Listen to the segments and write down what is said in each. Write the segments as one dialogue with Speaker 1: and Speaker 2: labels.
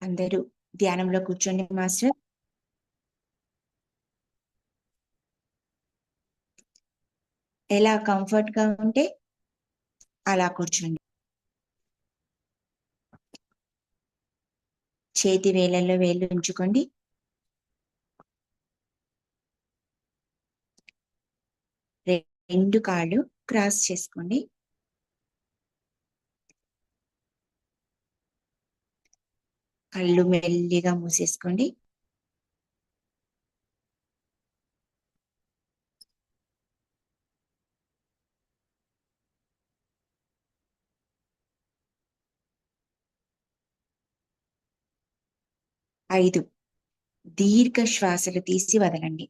Speaker 1: అందరూ ధ్యానంలో కూర్చోండి మాస్టర్. ఎలా కంఫర్ట్ గా ఉంటే అలా కూర్చోండి. చేతి వేళ్ళల్లో వేళ్ళు ఉంచుకోండి. రెండు కాళ్ళు క్రాస్ చేసుకోండి. కళ్ళు మెల్లిగా మూసేసుకోండి. ఐదు దీర్ఘ శ్వాసలు తీసి వదలండి.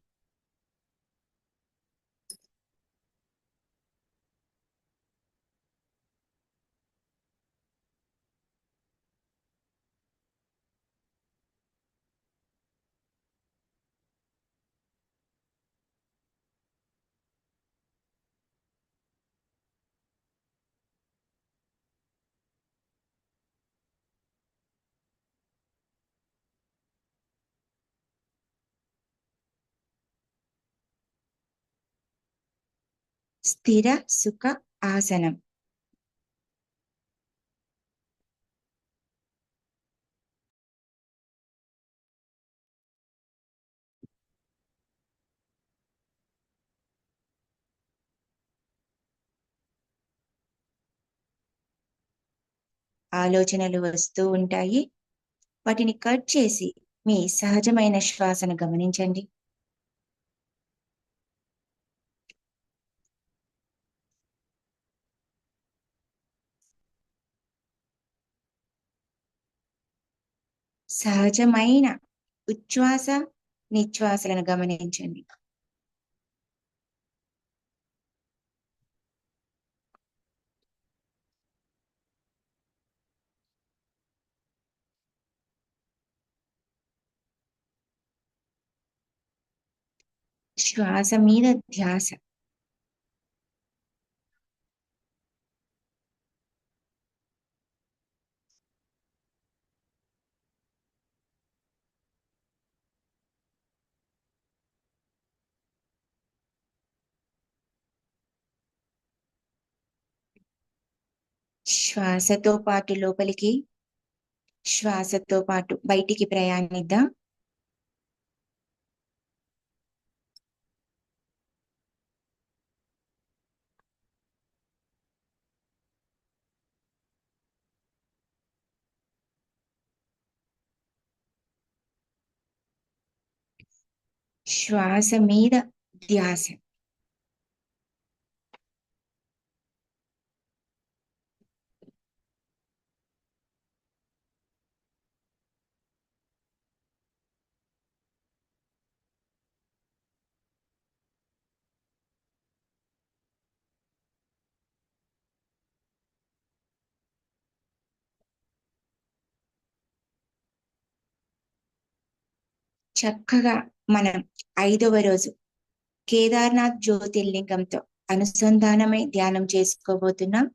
Speaker 1: స్థిర సుఖ ఆసనం. ఆలోచనలు వస్తూ ఉంటాయి. వాటిని కట్ చేసి మీ సహజమైన శ్వాసను గమనించండి. సహజమైన ఉచ్ఛ్వాస నిశ్వాసలను గమనించండి. శ్వాస మీద ధ్యాస. శ్వాసతో పాటు లోపలికి, శ్వాసతో పాటు బయటికి ప్రయాణిద్దాం. శ్వాస మీద ధ్యాస. చక్కగా మనం 5వ రోజు కేదార్నాథ్ జ్యోతిర్లింగంతో అనుసంధానమై ధ్యానం చేసుకోబోతున్నాం.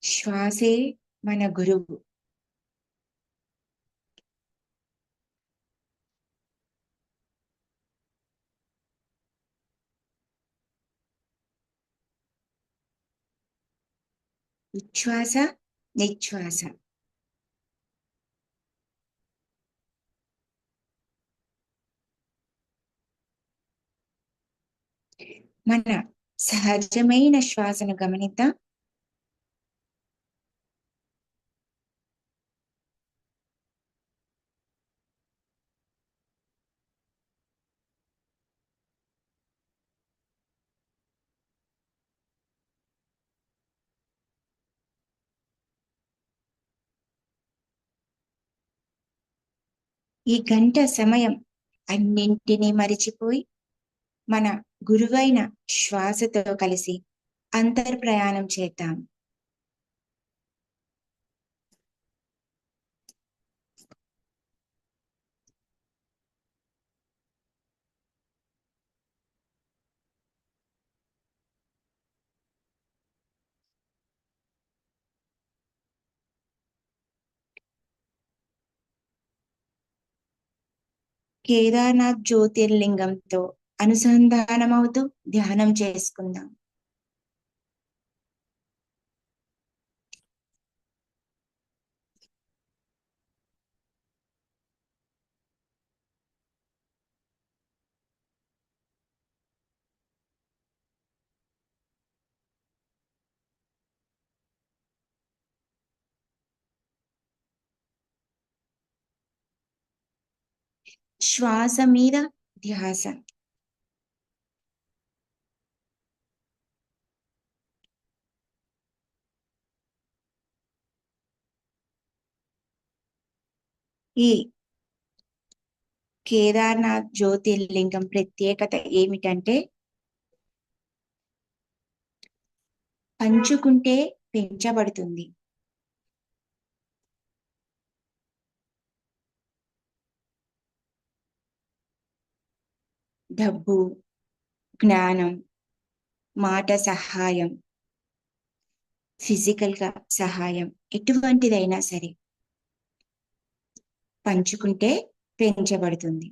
Speaker 1: శ్వాసే మన గురువు. ఉచ్ఛ్వాస నిశ్వాస. మన సహజమైన శ్వాసను గమనిద్దాం. ఈ గంట సమయం అన్నింటినీ మరిచిపోయి మన గురువైన శ్వాసతో కలిసి అంతర్ప్రయాణం చేద్దాం. కేదార్నాథ్ జ్యోతిర్లింగంతో అనుసంధానమవుతూ ధ్యానం చేసుకుందాం. శ్వాస మీద ధ్యాస. ఈ కేదార్నాథ్ జ్యోతిర్లింగం ప్రత్యేకత ఏమిటంటే పంచుకుంటే పెంచబడుతుంది. డబ్బు, జ్ఞానం, మాట సహాయం, ఫిజికల్ గా సహాయం ఎటువంటిదైనా సరే పంచుకుంటే పెంచబడుతుంది.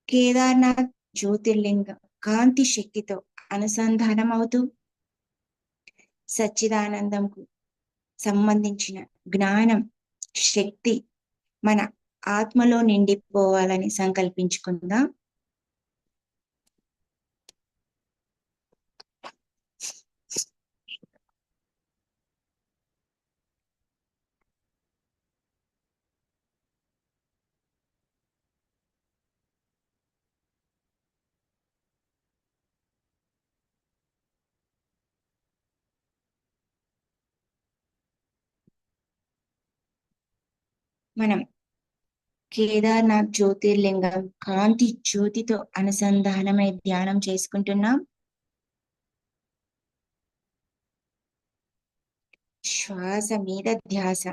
Speaker 1: కేదార్నాథ్ జ్యోతిర్లింగ కాంతి శక్తితో అనుసంధానం అవుతూ సచ్చిదానందంకు సంబంధించిన జ్ఞానం, శక్తి మన ఆత్మలో నిండిపోవాలని సంకల్పించుకుందాం. మనం కేదార్నాథ్ జ్యోతిర్లింగం కాంతి జ్యోతితో అనుసంధానమై ధ్యానం చేసుకుంటున్నాం. శ్వాస మీద ధ్యాస.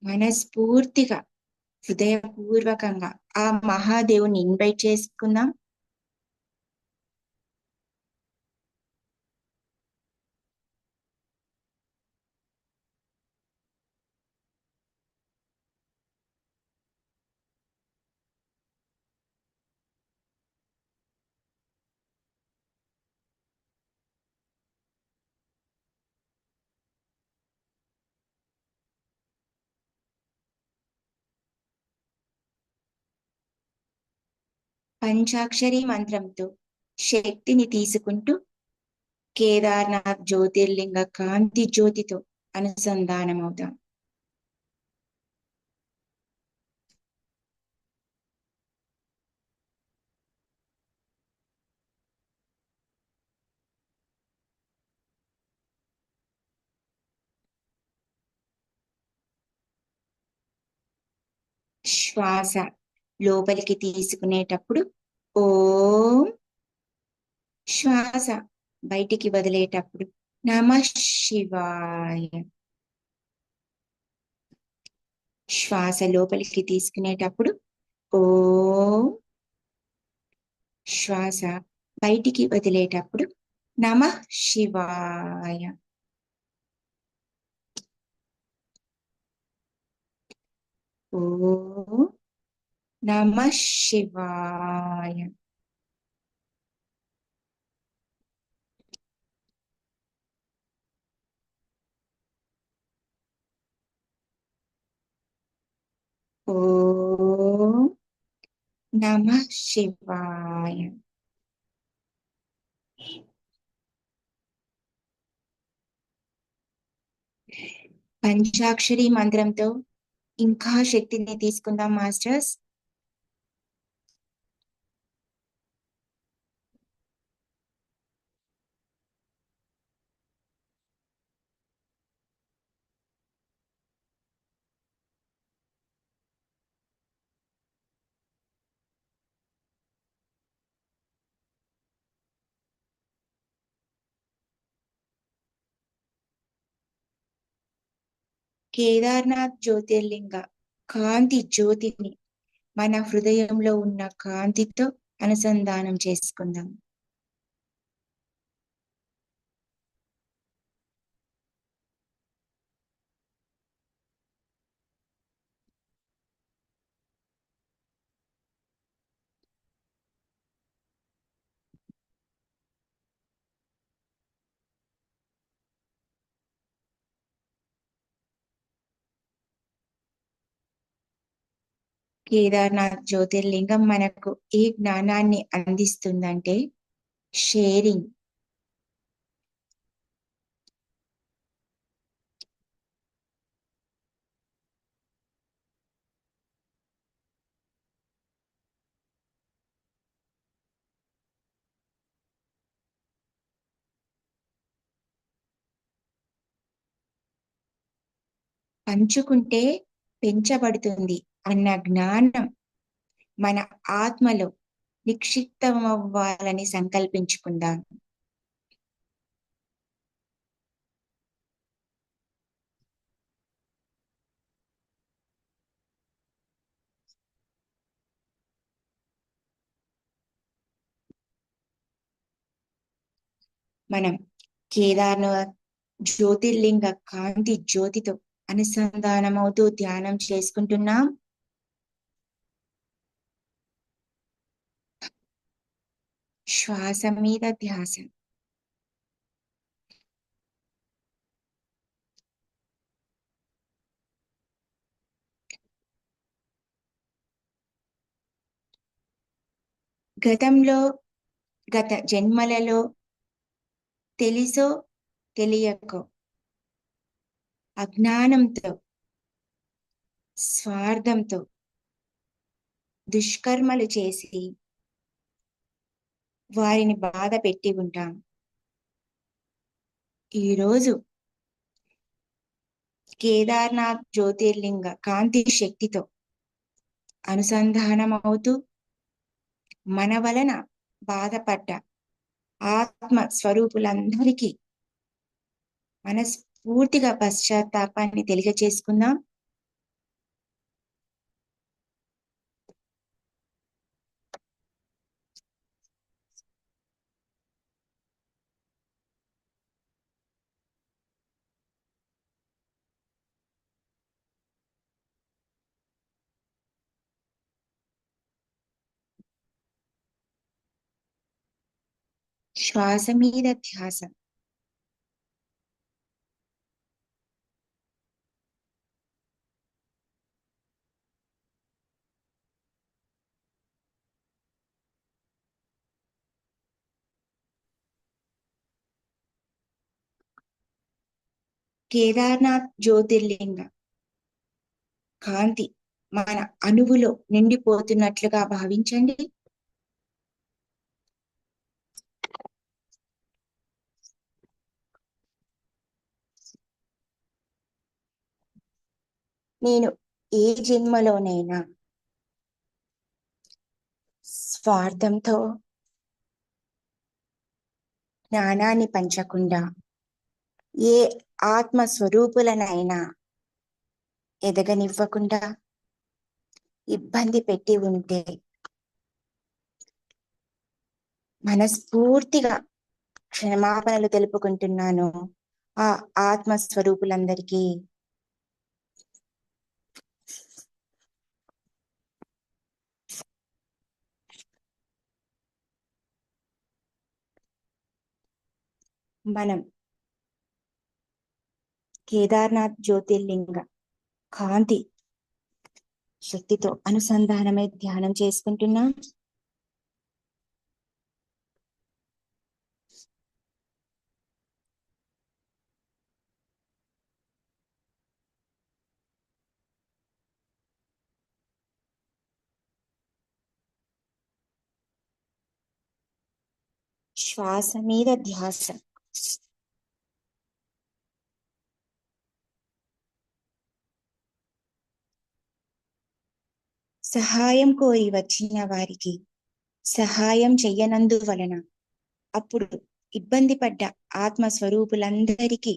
Speaker 1: మనస్ఫూర్తిగా హృదయపూర్వకంగా ఆ మహాదేవుని ఇన్వైట్ చేసుకుందాం. పంచాక్షరి మంత్రంతో శక్తిని తీసుకుంటూ కేదార్నాథ్ జ్యోతిర్లింగ కాంతి జ్యోతితో అనుసంధానమవుతాం. శ్వాస లోపలికి తీసుకునేటప్పుడు ఓం, శ్వాస బయటికి వదిలేటప్పుడు నమః శివాయ. శ్వాస లోపలికి తీసుకునేటప్పుడు ఓం, శ్వాస బయటికి వదిలేటప్పుడు నమః శివాయ. ఓం నమః శివాయ. ఓం నమః శివాయ. పంచాక్షరి మంత్రంతో ఇంకా శక్తిని తీసుకుందాం మాస్టర్స్. కేదార్నాథ్ జ్యోతిర్లింగ కాంతి జ్యోతిని మన హృదయంలో ఉన్న కాంతితో అనుసంధానం చేసుకుందాం. కేదార్నాథ్ జ్యోతిర్లింగం మనకు ఏ జ్ఞానాన్ని అందిస్తుందంటే షేరింగ్. పంచుకుంటే పెంచబడుతుంది అన్న జ్ఞానం మన ఆత్మలో నిక్షిప్తమవ్వాలని సంకల్పించుకుందాం. మనం కేదార్నాథ్ జ్యోతిర్లింగ కాంతి జ్యోతితో అనుసంధానమవుతూ ధ్యానం చేసుకుంటున్నాం. శ్వాస మీద ధ్యాస. గత జన్మలలో తెలుసో తెలియకో అజ్ఞానంతో స్వార్థంతో దుష్కర్మలు చేసి వారిని బాధ పెట్టి ఉంటాం. ఈరోజు కేదార్నాథ్ జ్యోతిర్లింగ కాంతి శక్తితో అనుసంధానం అవుతూ మన వలన బాధపడ్డ ఆత్మ స్వరూపులందరికీ మనస్ఫూర్తిగా పశ్చాత్తాపాన్ని తెలియజేసుకుందాం. శ్వాస మీద ధ్యాస. కేదార్నాథ్ జ్యోతిర్లింగ కాంతి మన అణువులో నిండిపోతున్నట్లుగా భావించండి. నేను ఏ జన్మలోనైనా స్వార్థంతో జ్ఞానాన్ని పంచకుండా ఏ ఆత్మ స్వరూపులనైనా ఎదగనివ్వకుండా ఇబ్బంది పెట్టి ఉంటే మనస్ఫూర్తిగా క్షమాపణలు తెలుపుకుంటున్నాను ఆ ఆత్మ స్వరూపులందరికీ. మనం కేదార్నాథ్ జ్యోతిర్లింగ కాంతి శక్తితో అనుసంధానమై ధ్యానం చేసుకుంటున్నాం. శ్వాస మీద ధ్యాస. సహాయం కోరి వచ్చిన వారికి సహాయం చెయ్యనందువలన అప్పుడు ఇబ్బంది పడ్డ ఆత్మ స్వరూపులందరికీ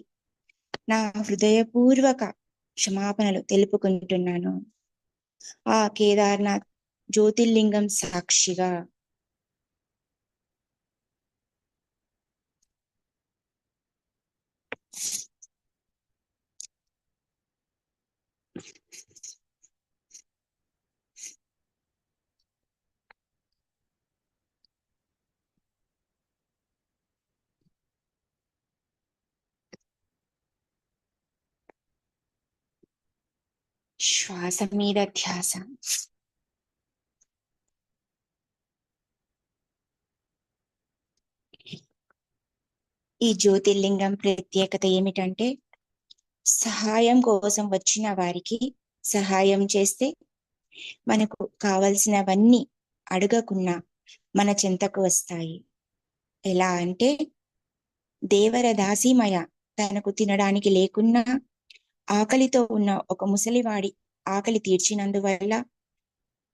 Speaker 1: నా హృదయపూర్వక క్షమాపణలు తెలుపుకుంటున్నాను. ఆ కేదార్నాథ్ జ్యోతిర్లింగం సాక్షిగా శ్వాస మీద ధ్యాస. ఈ జ్యోతిర్లింగం ప్రత్యేకత ఏమిటంటే, సహాయం కోసం వచ్చిన వారికి సహాయం చేస్తే మనకు కావలసినవన్నీ అడగకున్నా మన చెంతకు వస్తాయి. ఎలా అంటే, దేవర దాసీమయ తనకు తినడానికి లేకున్నా ఆకలితో ఉన్న ఒక ముసలివాడి ఆకలి తీర్చినందువల్ల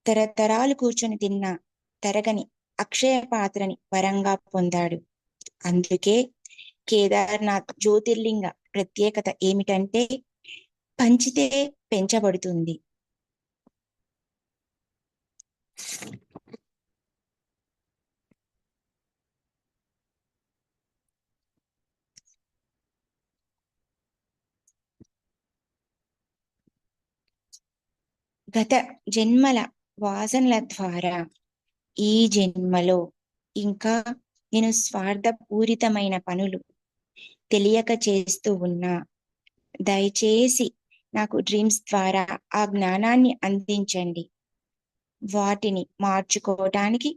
Speaker 1: తరతరాలు కూర్చొని తిన్న తరగని అక్షయ పాత్రని వరంగా పొందాడు. అందుకే కేదార్నాథ్ జ్యోతిర్లింగ ప్రత్యేకత ఏమిటంటే, పంచితే పెంచబడుతుంది. గత జన్మల వాసనల ద్వారా ఈ జన్మలో ఇంకా నేను స్వార్థపూరితమైన పనులు తెలియక చేస్తూ ఉన్నా. దయచేసి నాకు డ్రీమ్స్ ద్వారా ఆ జ్ఞానాన్ని అందించండి. వాటిని మార్చుకోవటానికి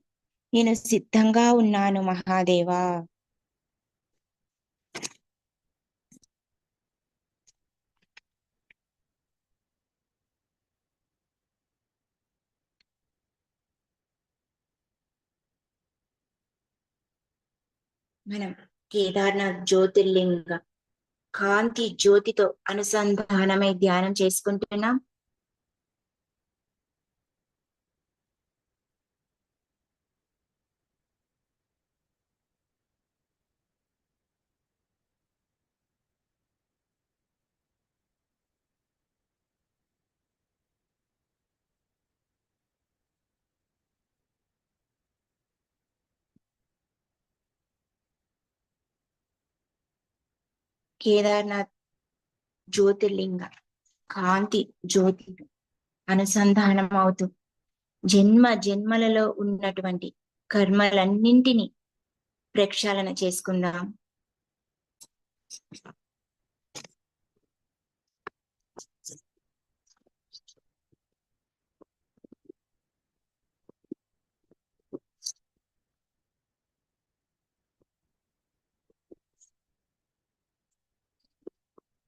Speaker 1: నేను సిద్ధంగా ఉన్నాను మహాదేవా. మనం కేదార్నాథ్ జ్యోతిర్లింగ కాంతి జ్యోతితో అనుసంధానమై ధ్యానం చేసుకుంటున్నాం. కేదార్నాథ్ జ్యోతిర్లింగ కాంతి జ్యోతి అనుసంధానం అవుతూ జన్మ జన్మలలో ఉన్నటువంటి కర్మలన్నింటినీ ప్రక్షాళన చేసుకుందాం.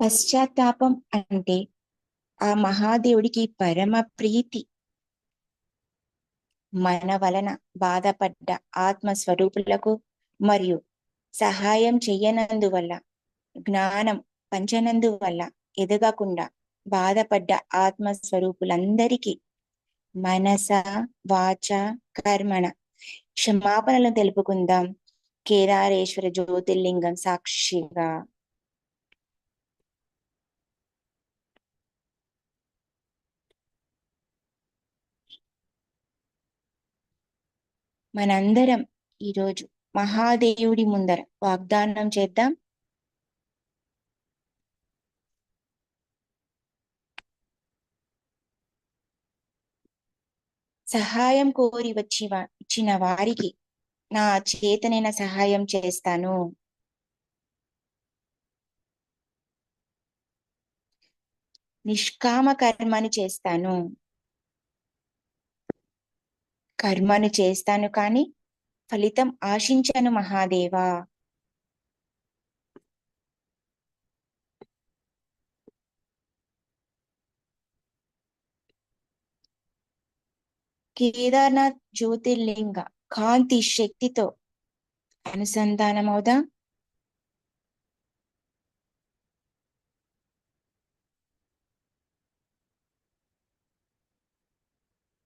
Speaker 1: పశ్చాత్తాపం అంటే ఆ మహాదేవుడికి పరమ ప్రీతి. మన వలన బాధపడ్డ ఆత్మస్వరూపులకు మరియు సహాయం చెయ్యనందువల్ల, జ్ఞానం పంచనందువల్ల ఎదగకుండా బాధపడ్డ ఆత్మస్వరూపులందరికీ మనస వాచ కర్మణ క్షమాపణలు తెలుపుకుందాం. కేదారేశ్వర జ్యోతిర్లింగం సాక్షిగా. మనందరం ఈరోజు మహాదేవుడి ముందర వాగ్దానం చేద్దాం. సహాయం కోరి ఇచ్చిన వారికి నా చేతనైన సహాయం చేస్తాను. నిష్కామ కర్మని చేస్తాను. కర్మను చేస్తాను కానీ ఫలితం ఆశించను మహాదేవా. కేదార్నాథ్ జ్యోతిర్లింగ కాంతి శక్తితో అనుసంధానమవుదా.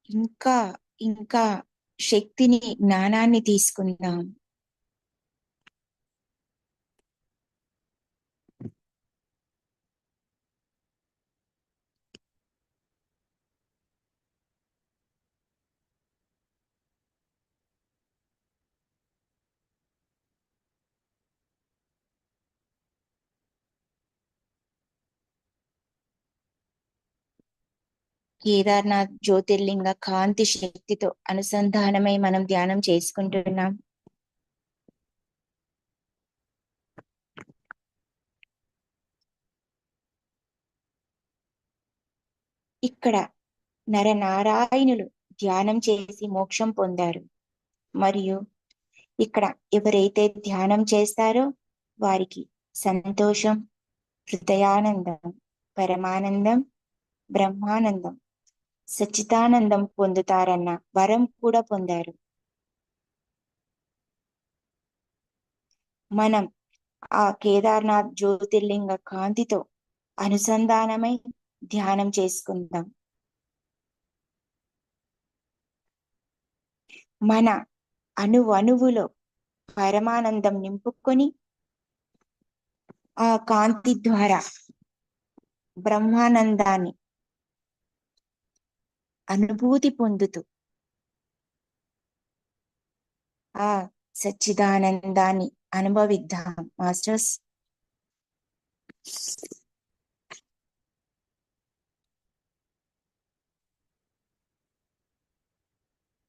Speaker 1: ఇంకా ఇంకా శక్తిని, జ్ఞానాన్ని తీసుకుందాం. కేదార్నాథ్ జ్యోతిర్లింగ కాంతి శక్తితో అనుసంధానమై మనం ధ్యానం చేసుకుంటున్నాం. ఇక్కడ నరనారాయణులు ధ్యానం చేసి మోక్షం పొందారు. మరియు ఇక్కడ ఎవరైతే ధ్యానం చేస్తారో వారికి సంతోషం, హృదయానందం, పరమానందం, బ్రహ్మానందం, సచ్చిదానందం పొందుతారన్న వరం కూడా పొందారు. మనం ఆ కేదార్నాథ్ జ్యోతిర్లింగ కాంతితో అనుసంధానమై ధ్యానం చేసుకుందాం. మన అణువణువులో పరమానందం నింపుకొని ఆ కాంతి ద్వారా బ్రహ్మానందాన్ని అనుభూతి పొందుతూ ఆ సచ్చిదానందాన్ని అనుభవిద్దాం మాస్టర్స్.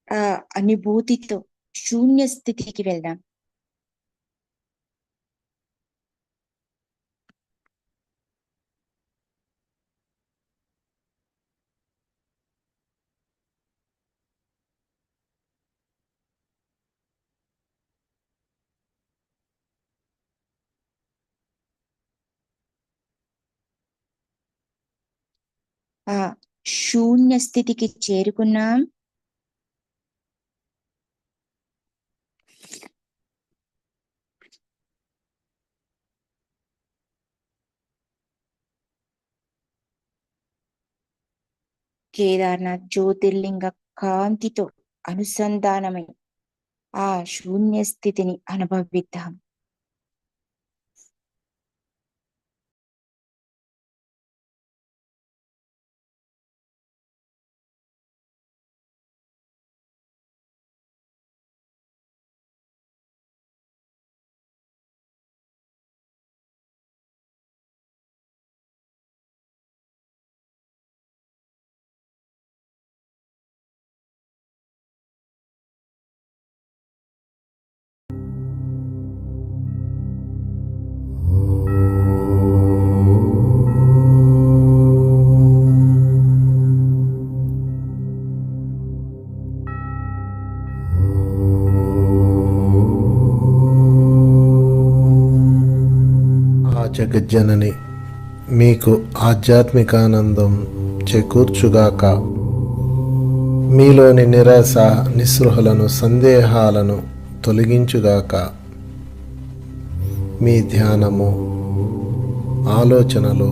Speaker 1: ఆ అనుభూతితో శూన్య స్థితికి వెళ్దాం. ఆ శూన్య స్థితికి చేరుకున్నాం. కేదార్నాథ్ జ్యోతిర్లింగ కాంతితో అనుసంధానమై ఆ శూన్య స్థితిని అనుభవిద్దాం.
Speaker 2: జగజ్జనని మీకు ఆధ్యాత్మికానందం చేకూర్చుగాక. మీలోని నిరాశ నిస్పృహలను సందేహాలను తొలగించుగాక. మీ ధ్యానము ఆలోచనలు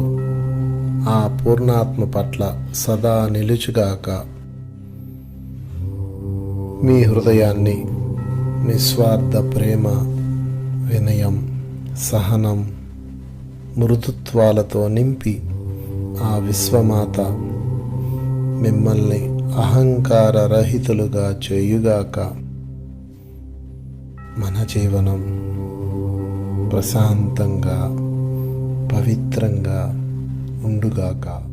Speaker 2: ఆ పూర్ణాత్మ పట్ల సదా నిలుచుగాక. మీ హృదయాన్ని నిస్వార్థ ప్రేమ, వినయం, సహనం, మృదుత్వాలతో నింపి ఆ విశ్వమాత మిమ్మల్ని అహంకార రహితులుగా చేయుగాక. మన జీవనం ప్రశాంతంగా, పవిత్రంగా ఉండుగాక.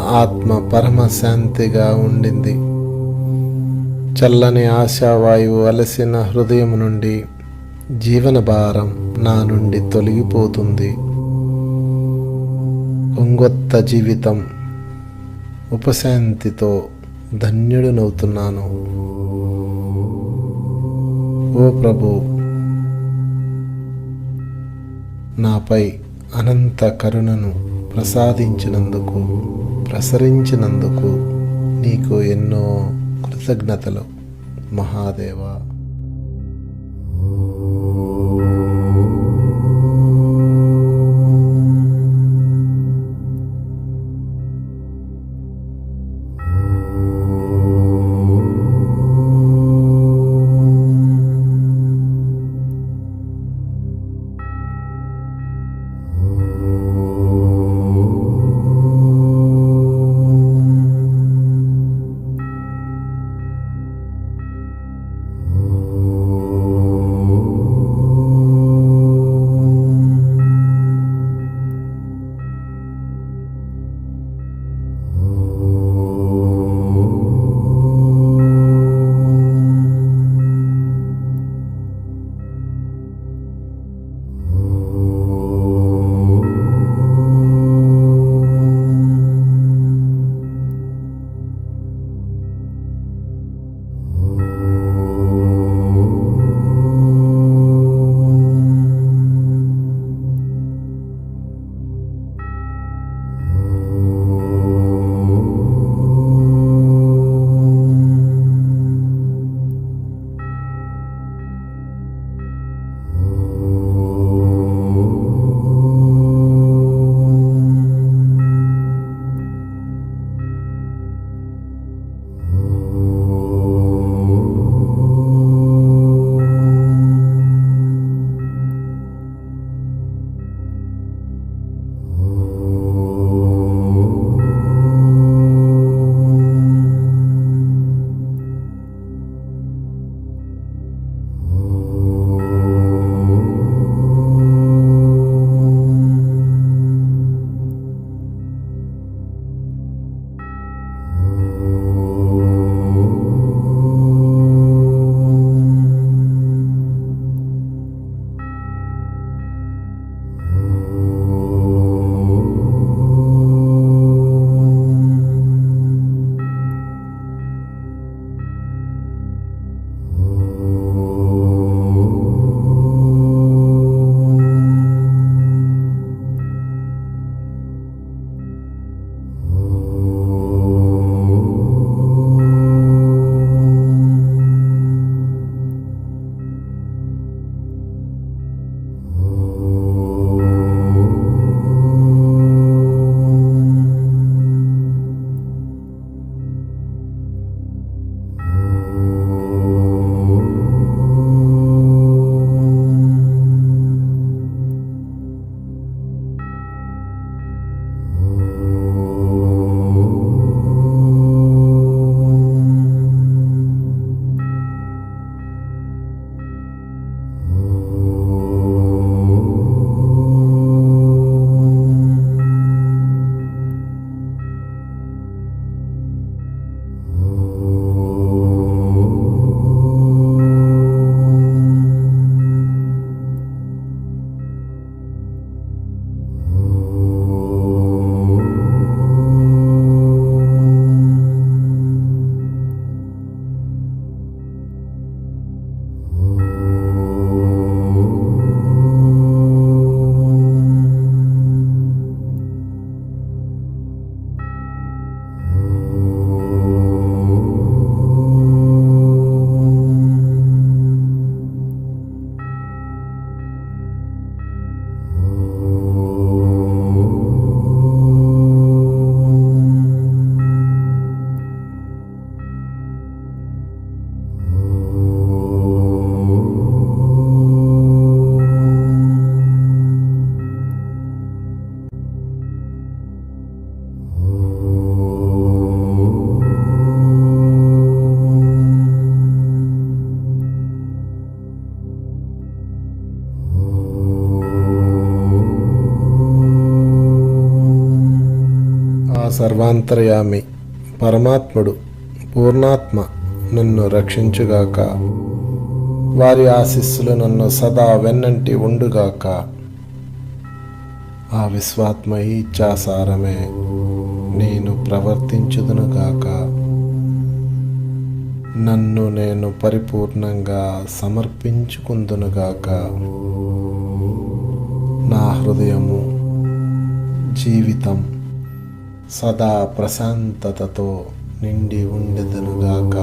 Speaker 2: ఆత్మ పరమశాంతిగా ఉండింది. చల్లని ఆశావాయువు అలసిన హృదయం నుండి జీవన భారం నా నుండి తొలగిపోతుంది. కొంగొత్త జీవితం ఉపశాంతితో ధన్యుడినవుతున్నాను. ఓ ప్రభు, నాపై అనంత కరుణను ప్రసరించినందుకు నీకు ఎన్నో కృతజ్ఞతలు మహాదేవా. సర్వాంతర్యామి పరమాత్ముడు పూర్ణాత్మ నన్ను రక్షించుగాక. వారి ఆశీస్సులు నన్ను సదా వెన్నంటి ఉండుగాక. ఆ విశ్వాత్మ ఇచ్ఛాసారమే నేను ప్రవర్తించుదునుగాక. నన్ను నేను పరిపూర్ణంగా సమర్పించుకుందునుగాక. నా హృదయము జీవితం సదా ప్రశాంతతతో నిండి ఉండెదనుగాక.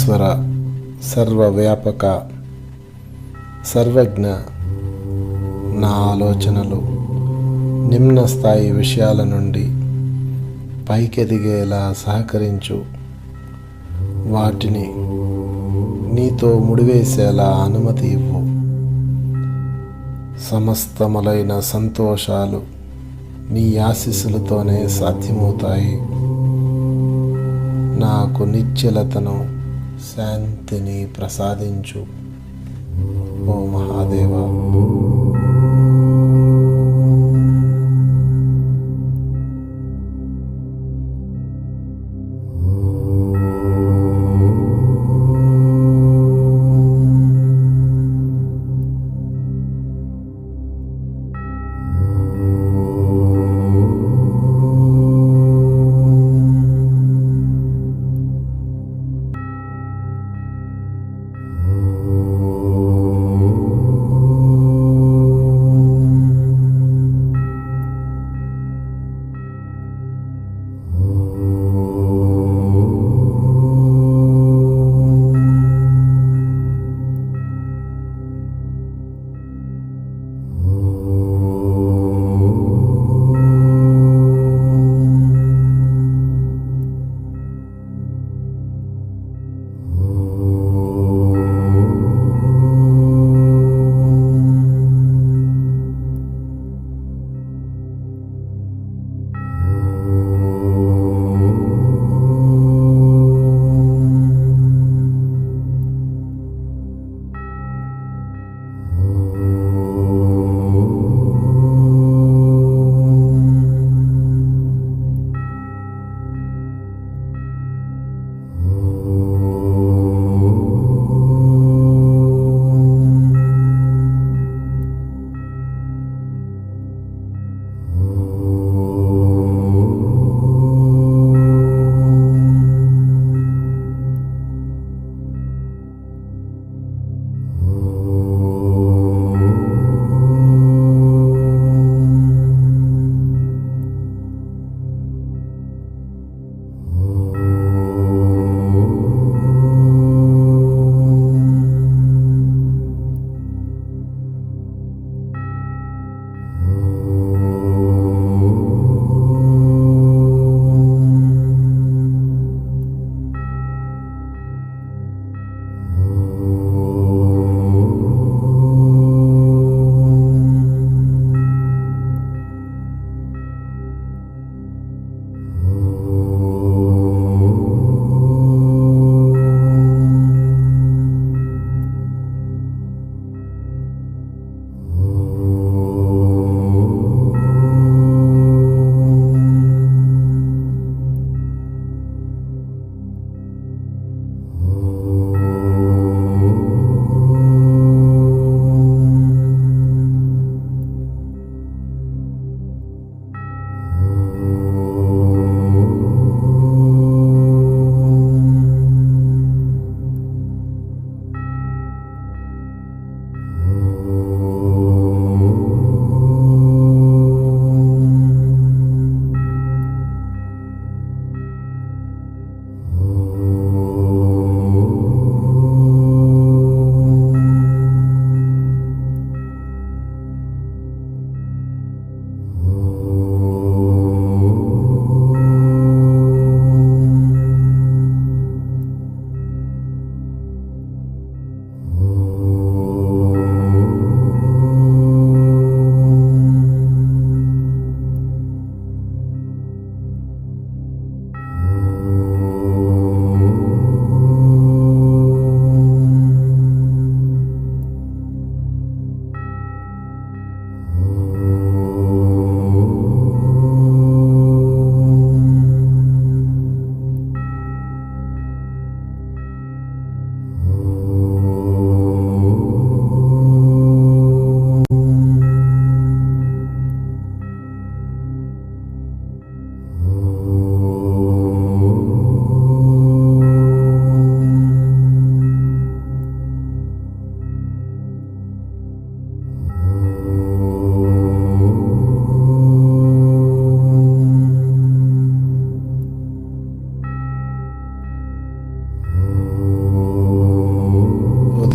Speaker 2: సర్వేశ్వర, సర్వవ్యాపక, సర్వజ్ఞ, నా ఆలోచనలు నిమ్న స్థాయి విషయాల నుండి పైకెదిగేలా సహకరించు. వాటిని నీతో ముడివేసేలా అనుమతి ఇవ్వు. సమస్తములైన సంతోషాలు నీ ఆశీస్సులతోనే సాధ్యమవుతాయి. నాకు నిశ్చలతను, శాంతిని ప్రసాదించు. ఓ మహాదేవా.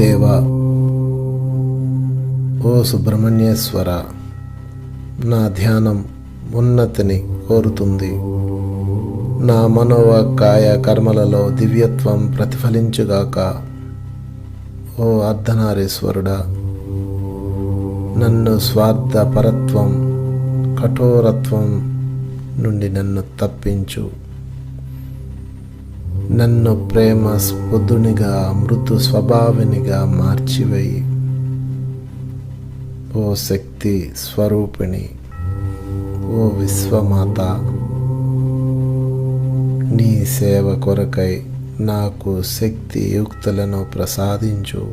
Speaker 2: దేవా, ఓ సుబ్రహ్మణ్యేశ్వర, నా ధ్యానం ఉన్నతిని కోరుతుంది. నా మనోవాకాయ కర్మలలో దివ్యత్వం ప్రతిఫలించుగాక. ఓ అర్ధనారీశ్వరుడా, నన్ను స్వార్థపరత్వం, కఠోరత్వం నుండి నన్ను తప్పించు. నన్ను ప్రేమ స్ఫుద్ధునిగా, మృదు స్వభావినిగా మార్చివేయి. ఓ శక్తి స్వరూపిణి, ఓ విశ్వమాత, నీ సేవ కొరకై నాకు శక్తియుక్తులను ప్రసాదించు.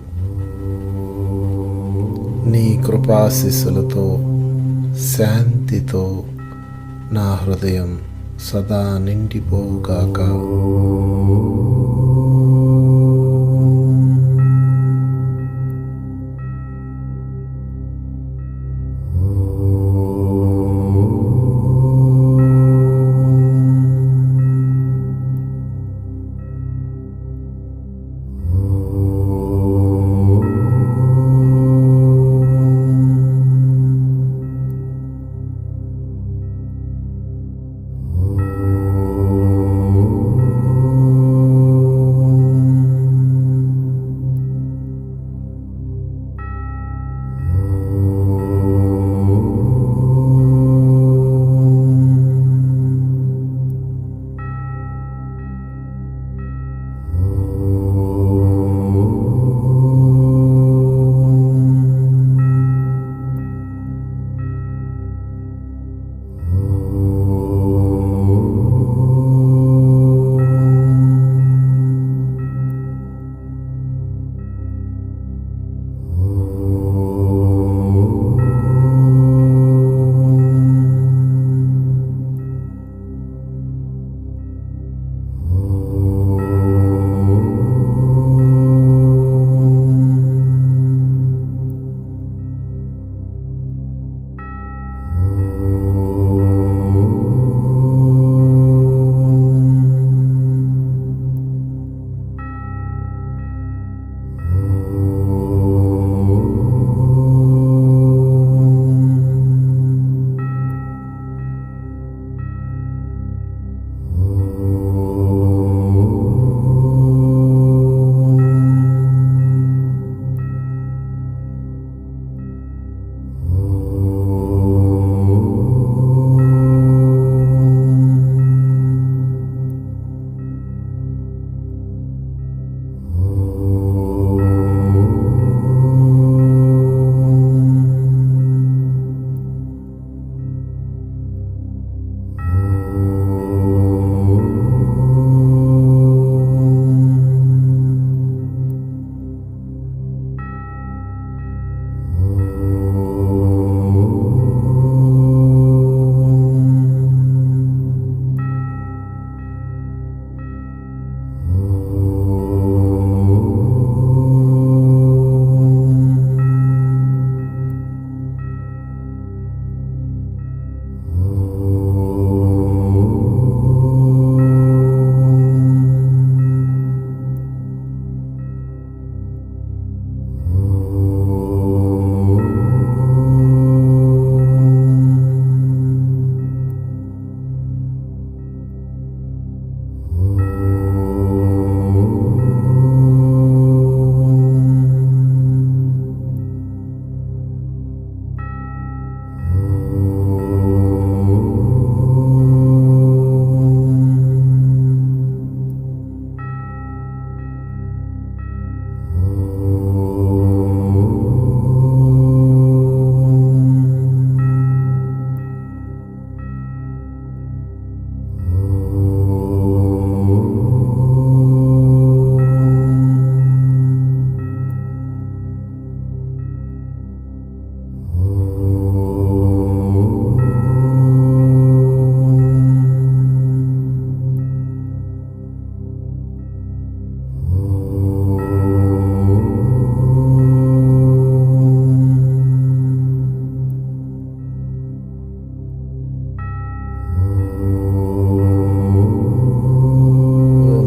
Speaker 2: నీ కృపాశిస్సులతో, శాంతితో నా హృదయం సదా నిండిపోవుగాక.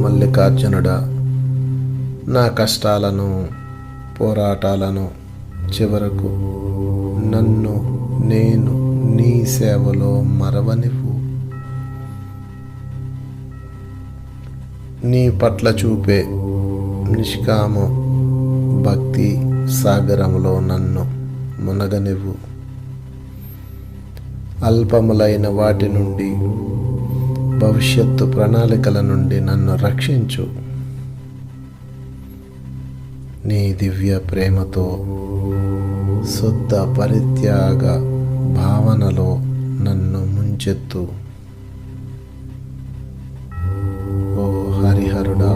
Speaker 2: మల్లికార్జునుడా, నా కష్టాలను పోరాటాలను చివరకు నన్ను నేను నీ సేవలో మరవనివ్వు. నీ పట్ల చూపే నిష్కామ భక్తి సాగరంలో నన్ను మునగనివ్వు. అల్పములైన వాటి నుండి, భవిష్యత్తు ప్రణాళికల నుండి నన్ను రక్షించు. నీ దివ్య ప్రేమతో శుద్ధ పరిత్యాగ భావనలో నన్ను ముంచెత్తు. ఓ హరిహరుడా,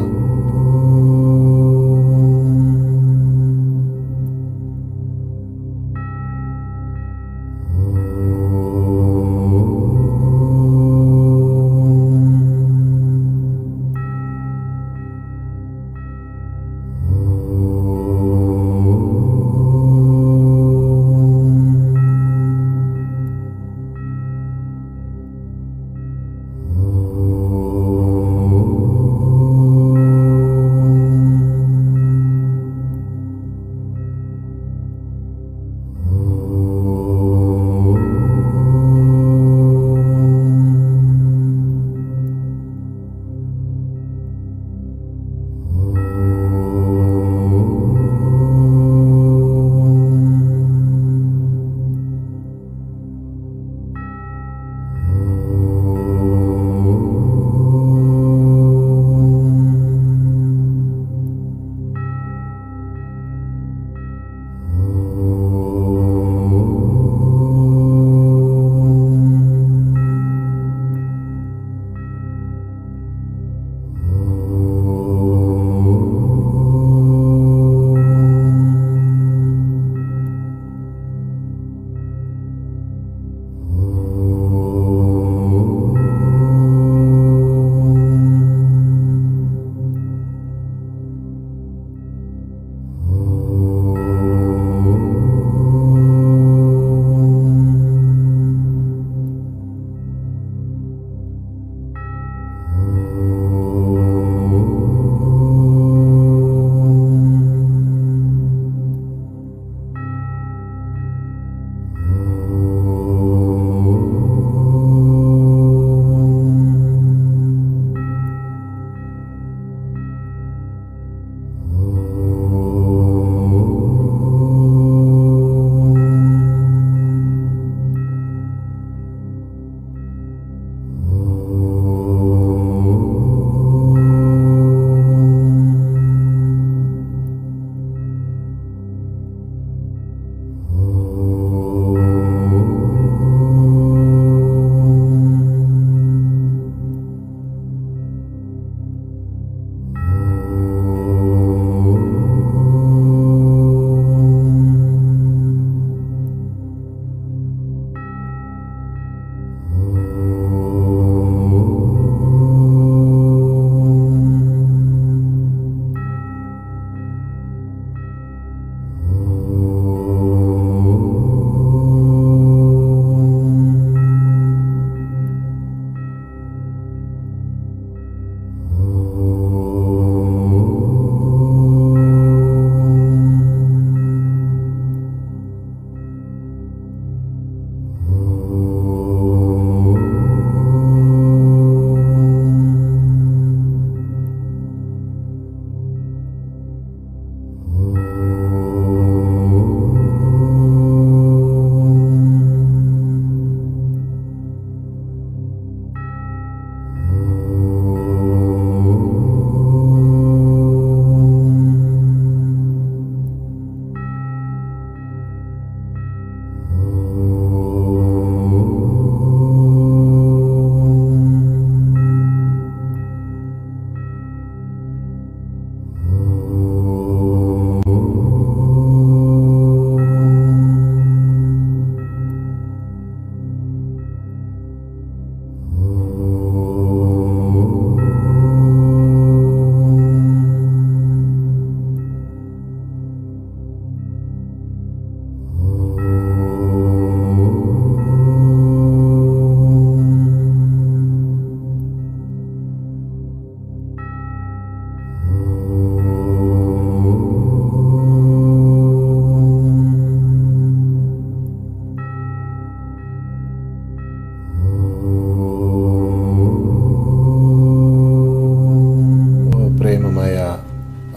Speaker 2: కరుణామయ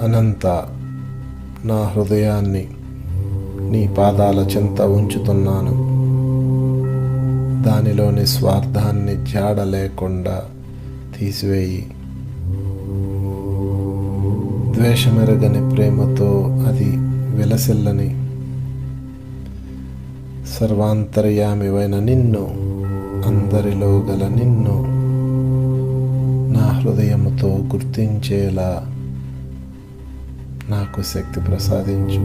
Speaker 2: అనంత నా హృదయాన్ని నీ పాదాల చెంత ఉంచుతున్నాను. దానిలోని స్వార్థాన్ని జాడ లేకుండా తీసివేయి. ద్వేషమెరగని ప్రేమతో అది విలసిల్లని. సర్వాంతర్యామివైన నిన్ను, అందరిలో గల నిన్ను నా హృదయముతో గుర్తించేలా నాకు శక్తి ప్రసాదించు.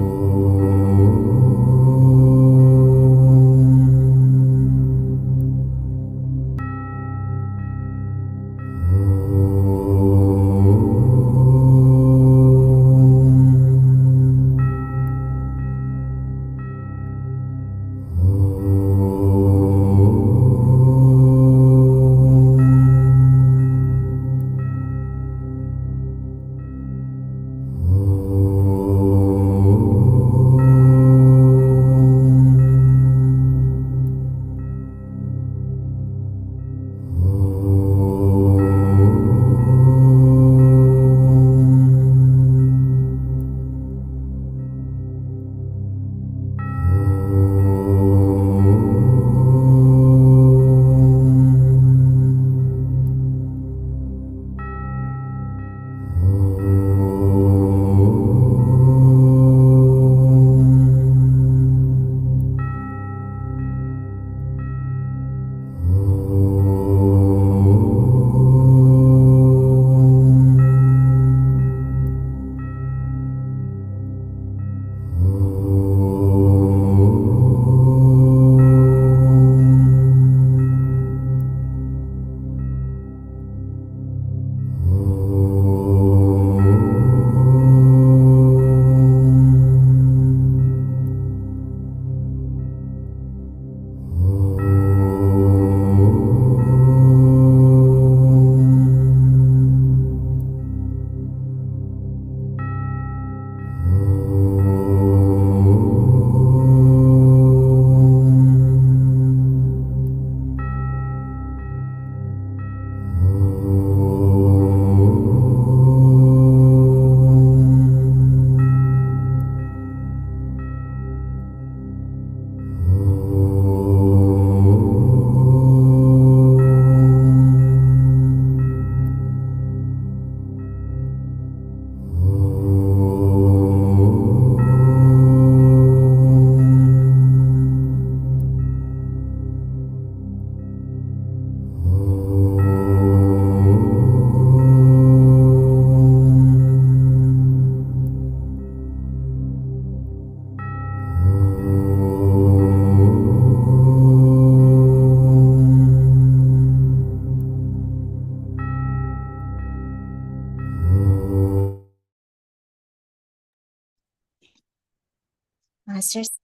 Speaker 1: మాస్టర్స్,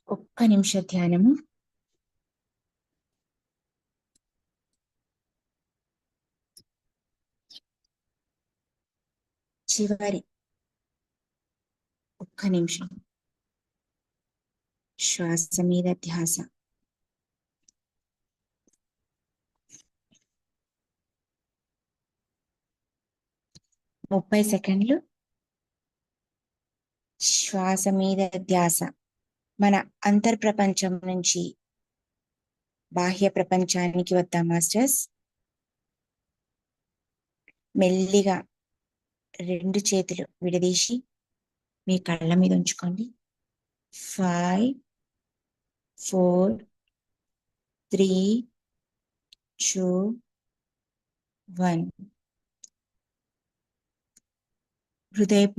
Speaker 1: ఒక్క నిమిష ధ్యానము. చివరి ఒక్క నిమిషం శ్వాస మీద ధ్యాస. ముప్పై సెకండ్లు శ్వాస మీద ధ్యాస. మన అంతర్ప్రపంచం నుంచి బాహ్య ప్రపంచానికి వద్దాం మాస్టర్స్. మెల్లిగా రెండు చేతులు విడదీసి మీ కళ్ళ మీద ఉంచుకోండి. 5, 4, 3, 2, 1. హృదయపు